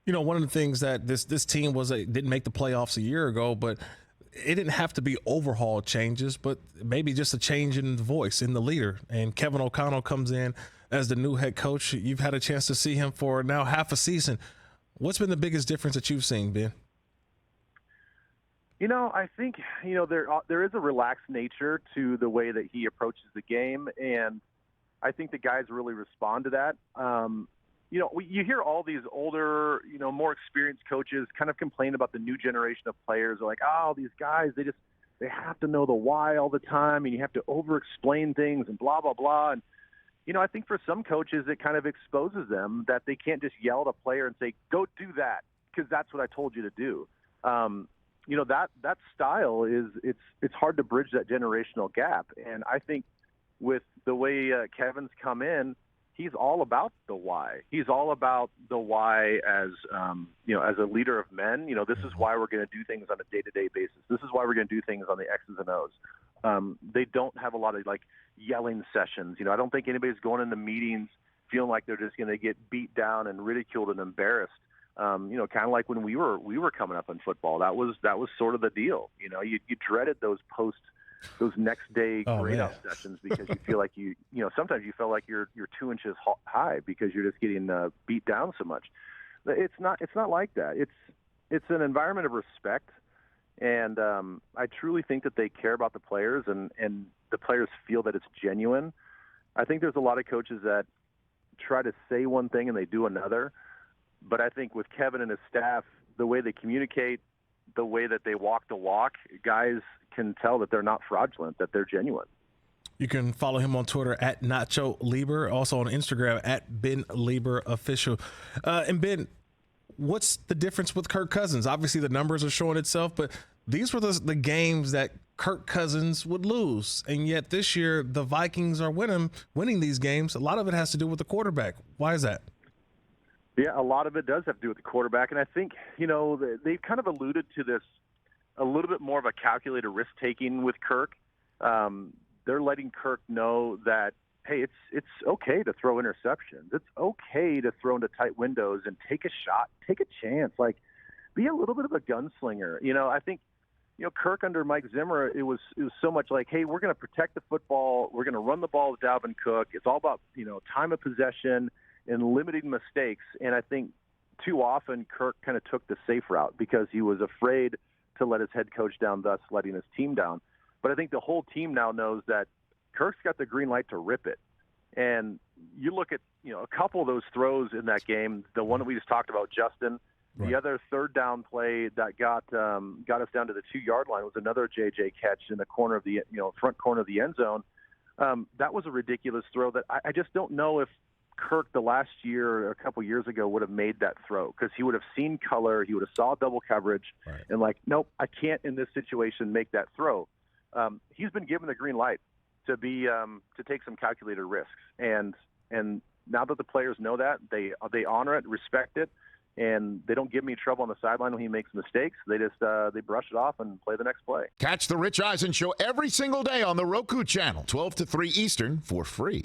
You know, one of the things that this team didn't make the playoffs a year ago, but it didn't have to be overhaul changes, but maybe just a change in the voice, in the leader. And Kevin O'Connell comes in as the new head coach. You've had a chance to see him for now half a season. What's been the biggest difference that you've seen, Ben? You know, I think, there is a relaxed nature to the way that he approaches the game, and I think the guys really respond to that. You hear all these older, more experienced coaches kind of complain about the new generation of players. They're like, oh, these guys, they have to know the why all the time, and you have to over-explain things and blah, blah, blah. And, I think for some coaches it kind of exposes them that they can't just yell at a player and say, go do that, because that's what I told you to do. That style it's hard to bridge that generational gap. And I think with the way Kevin's come in, he's all about the why. He's all about the why as a leader of men. This is why we're going to do things on a day-to-day basis. This is why we're going to do things on the X's and O's. They don't have a lot of yelling sessions. I don't think anybody's going into meetings feeling like they're just going to get beat down and ridiculed and embarrassed. Kind of like when we were coming up in football. That was sort of the deal. You dreaded those next day grade out sessions because you feel like sometimes you feel like you're 2 inches high because you're just getting beat down so much. It's not like that. It's an environment of respect, and I truly think that they care about the players, and the players feel that it's genuine. I think there's a lot of coaches that try to say one thing and they do another. But I think with Kevin and his staff, the way they communicate, the way that they walk the walk, guys can tell that they're not fraudulent, that they're genuine. You can follow him on Twitter at Nacho Leber, also on Instagram at Ben Leber Official. And Ben, what's the difference with Kirk Cousins? Obviously, the numbers are showing itself, but these were the games that Kirk Cousins would lose. And yet this year, the Vikings are winning these games. A lot of it has to do with the quarterback. Why is that? Yeah, a lot of it does have to do with the quarterback. And I think, they've kind of alluded to this a little bit more of a calculated risk-taking with Kirk. They're letting Kirk know that, hey, it's okay to throw interceptions. It's okay to throw into tight windows and take a shot, take a chance. Be a little bit of a gunslinger. I think, Kirk under Mike Zimmer, it was so much like, hey, we're going to protect the football. We're going to run the ball with Dalvin Cook. It's all about, time of possession and limiting mistakes. And I think too often Kirk kind of took the safe route because he was afraid to let his head coach down, thus letting his team down. But I think the whole team now knows that Kirk's got the green light to rip it. And you look at, a couple of those throws in that game, the one that we just talked about, Justin, right. The other third down play that got us down to the 2-yard line was another JJ catch in the corner of the, front corner of the end zone. That was a ridiculous throw that I just don't know if Kirk the last year or a couple years ago would have made that throw, because he would have seen color, he would have saw double coverage, right. And nope, I can't in this situation make that throw. He's been given the green light to take some calculated risks, and now that the players know that, they honor it, respect it, and they don't give me trouble on the sideline when he makes mistakes. They just they brush it off and play the next play. Catch the Rich Eisen Show every single day on the Roku channel, 12 to 3 Eastern, for free.